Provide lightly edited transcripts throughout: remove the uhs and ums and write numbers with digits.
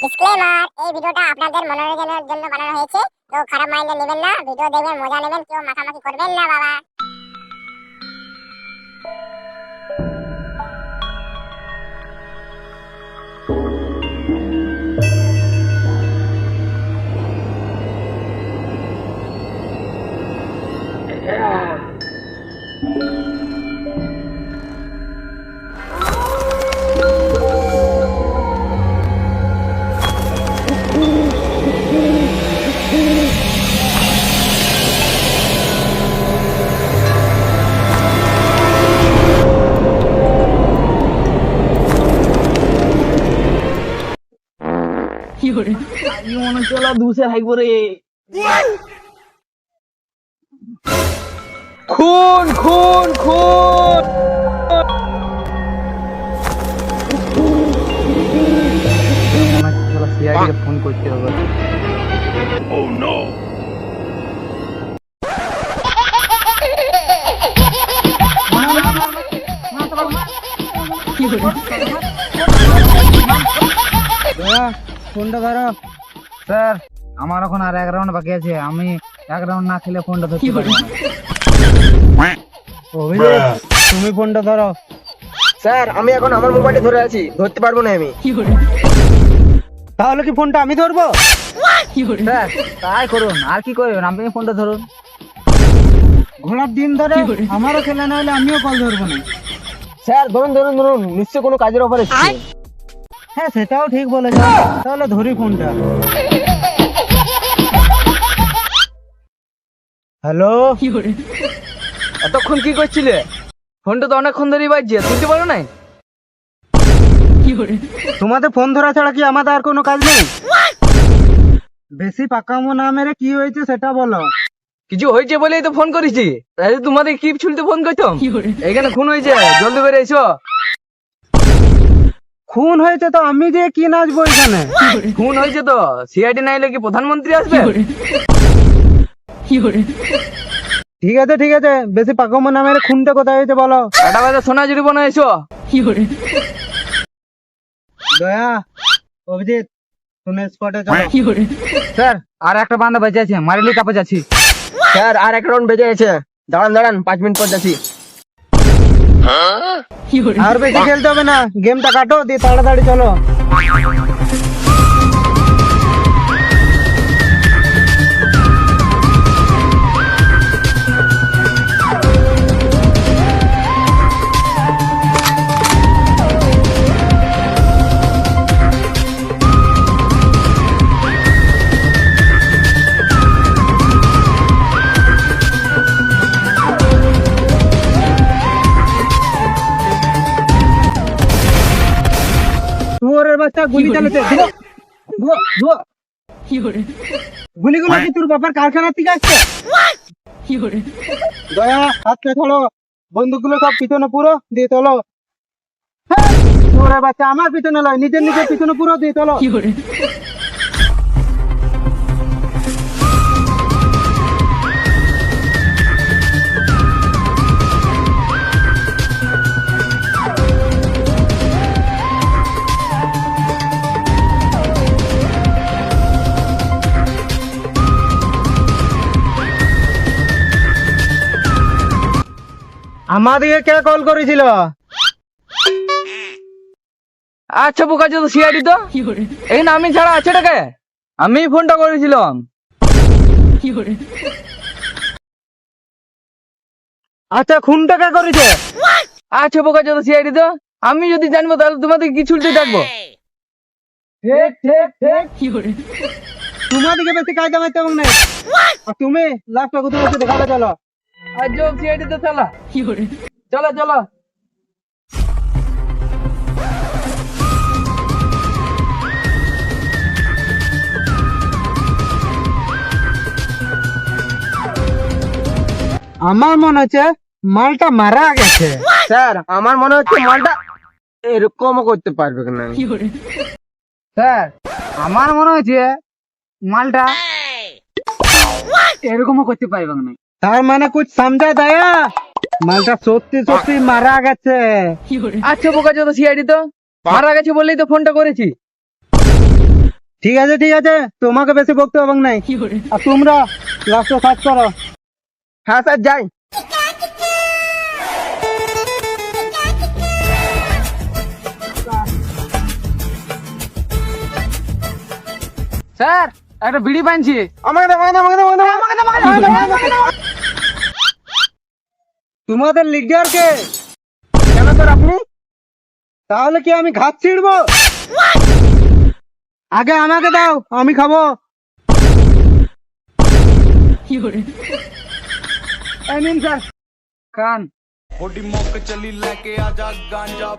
Disclaimer, এই ভিডিওটা আপনাদের মনোরঞ্জনের জন্য বানানো হয়েছে। তো খারাপ মাইন্ডে নেবেন না, ভিডিও দেখবেন, মজা নেবেন, কেউ মাখামাখি করবেন না বাবা। আমি মনে চলা দুসে থাকবো রে। খুন খুন খুন সিআইডিকে ফোন করতে হবে। ফোনটা ধরো। স্যার, আমার এখন আর 1 রাউন্ড বাকি আছে, আমি 1 রাউন্ড না খেলে ফোনটা ধরতে পারবো না। তুমি ফোনটা ধরো। স্যার, আমি এখন আমার মোবাইলটা ধরে আছি, ধরতে পারবো না আমি। তাহলে কি ফোনটা আমি ধরবো? স্যার, তাই করুন, আর কি করবেন, আপনি ফোনটা ধরুন। ঘোড়ার দিন ধরে আমারও খেলা না হলে আমিও কল ধরবো না। স্যার, ধরুন ধরুন ধরুন, নিশ্চয় কোনো কাজের অফার এসেছে। হ্যাঁ, সেটাও ঠিক বলেছ। তাহলে ধরি ফোনটা। হ্যালো, এতক্ষণ কি করছিলে? ফোনটা তো অনেকক্ষণ ধরেই বাজছে, তুলতে পারো নাই? তোমাদের ফোন ধরা ছাড়া কি আমাদের আর কোনো কাজ নেই? বেশি পাকামো না মেরে কি হয়েছে সেটা বলো। কিছু হয়েছে বলেই তো ফোন করেছি, তাহলে তোমাদের কি ছুলতে ফোন করতাম? এখানে খুন হয়েছে, জলদি বেড়ে এসো। খুন হয়েছে তো আমি যে কি নাচবো এখানে? খুন হয়েছে তো সিআইডি না এলে কি প্রধানমন্ত্রী আসবে? ঠিক আছে ঠিক আছে, বেশি পাকামো না মেরে খুনটা কোথায় হয়েছে বলো। এটা বাজে সোনাঝুরি বনে এসো। দয়া, অভিজিৎ, তুমি স্পটে চলো। স্যার, আর একটা বান্দা বেঁচে আছে, মারিলি কাপে যাচ্ছি। স্যার, আর এক রাউন্ড বেঁচে আছে, দাঁড়ান দাঁড়ান, 5 মিনিট পর যাচ্ছি। আর বেশি খেলতে হবে না, গেমটা কাটো দিয়ে তাড়াতাড়ি চলো। শুয়োরের বাচ্চা গুলি চালাচ্ছে। ধুয়ো, ধুয়ো, ধুয়ো। গুলিগুলো কি তোর বাবার কারখানার থেকে আসছে? দয়া, হাতটা ছাড়ো, বন্দুকগুলো সব পিছনে পুরো দিয়ে চলো। হ্যাঁ, শুয়োরের বাচ্চা আমার পিছনে লয়, নিজের নিজের পিছনে পুরো দিয়ে চলো। আমাদেরকে কে কল করেছিল? আচ্ছা বোকা তো সিআইডি তো এই না, আমি ছাড়া আছে টাকা, আমি ফোনটা করেছিলাম। আচ্ছা, খুনটা কে করেছে? আচ্ছা বোকা তো সিআইডি তো, আমি যদি জানবো তাহলে তোমাদের কি ছুলতে থাকবো? ঠিক ঠিক ঠিক, তোমাদেরকে বেশি কায়দা মারতে হবে না। আর তুমি লাস্ট কোথাও বসে দেখাবে চলো। আর जो সিআইডি তো চলো চলো চলো। আমার মনে হচ্ছে মালটা মারা গেছে। স্যার, আমার মনে হচ্ছে মালটা এরকমও করতে পারবে না। স্যার, আমার মনে হচ্ছে মালটা এরকমও করতে পারবে না। তার মানে কুছ সমঝা দয়া, মালটা সত্যি সত্যি মারা গেছে। আচ্ছা বোকা তো সিআইডি তো মারা গেছে বললেই তো ফোনটা করেছি। ঠিক আছে ঠিক আছে, তোমাকে বেশি বকতে হবে নাই। আর তোমরা লাস্টে কাজ করো। হ্যাঁ স্যার যাই। স্যার একটা বিড়ি পাইছি। আমাকে দাও, আমাকে দাও, আমাকে দাও, আমাকে দাও, আমাকে দাও, আমাকে দাও, আমাকে দাও। তোমাদের লিডার কে? কেন স্যার আপনি? তাহলে কি আমি ঘাত ছিড়বো? আগে আমাকে দাও, আমি খাবো। এই নিন স্যার খান। थोड़ी मौक चली लेके आजा गांजा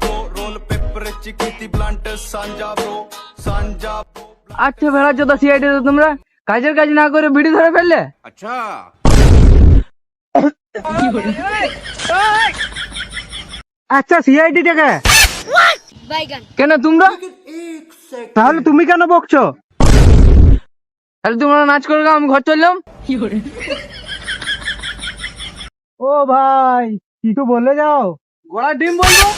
ब्रो रोल पेपर चिकिती ब्लंट सांजा ब्रो আচ্ছা ভেড়া চোদা সিআইডি তো তোমরা কাজের কাজ না করে বিড়ি ধরে ফেললে। अच्छा আচ্ছা সিআইডি টাকা কেন তোমরা? তাহলে তুমি কেন বকছো? তাহলে তোমরা নাচ করে গাও, আমি ঘর চললাম। ও ভাই কিছু বলে যাও। গোড়ার ডিম বলবো।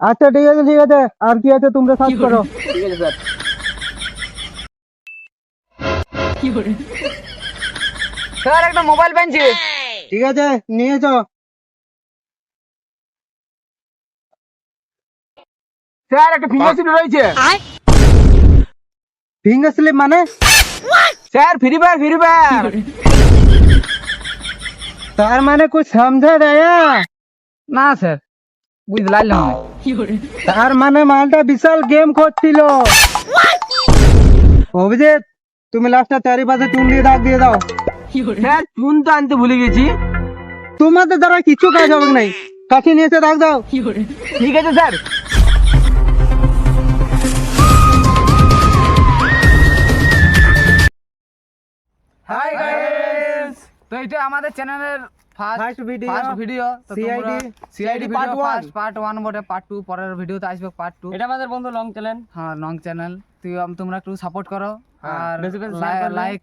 আচ্ছা ঠিক আছে ঠিক আছে, আর কি আছে তোমরা সার্চ করো। ঠিক আছে স্যার। স্যার একটা মোবাইল পেয়েছি। ঠিক আছে নিয়ে যাও। স্যার একটা ফিঙ্গার স্লিপ রয়েছে। ফিঙ্গার স্লিপ মানে? Sir free fire, free fire. তার মানে কুछ समझा दया? না স্যার বুঝতে পারলাম না। তার মানে মালটা বিশাল গেম করছিল। অভিজিৎ তুমি লাস্টটা চারিপাশে চুন দিয়ে দাগ দিয়ে দাও। স্যার চুন তো আনতে ভুলে গেছি। তোমাদের দ্বারা কিছু কাজ হবে নাই, কাছে নিয়ে এসে দাগ দাও। ঠিক আছে স্যার। হাই গাইস, তো এটা আমাদের চ্যানেলের First video, ফার্স্ট ভিডিও। তো CID CID part one। Part 1 বটে, পার্ট 2 পরের ভিডিওতে আসবে পার্ট 2। এটা আমাদের বন্ধু লং চ্যানেল। হ্যাঁ লং চ্যানেল, তোমরা একটু সাপোর্ট করো আর বেশি বেশি share করবে। Like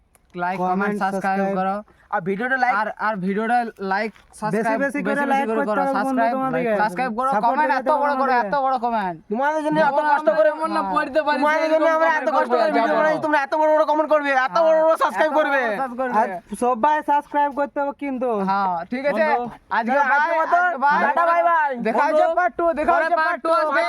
comment Comment, subscribe subscribe। করো। আর ভিডিওটা লাইক আর ভিডিওটা লাইক সাবস্ক্রাইব বেশি করে like করতে করো, হবে বন্ধু সাবস্ক্রাইব তোমাদেরকে। সাবস্ক্রাইব করো, Support কমেন্ট করে এত দেবো বড় করো, আমাদেরকে। এত বড় কমেন্ট। তোমাদের জন্য এত কষ্ট করে না পড়তে পারি, তোমাদের জন্য আমরা এত কষ্ট করে ভিডিও বানাই, তোমরা এত বড় বড় কমেন্ট করবে, এত বড় বড় সাবস্ক্রাইব করবে। আর সবাই সাবস্ক্রাইব করতে হবে কিন্তু। হ্যাঁ ঠিক আছে, আজকে আজকের মতো bye, টাটা, bye bye। দেখা হচ্ছে পার্ট 2, দেখা হচ্ছে পার্ট 2 আসবে।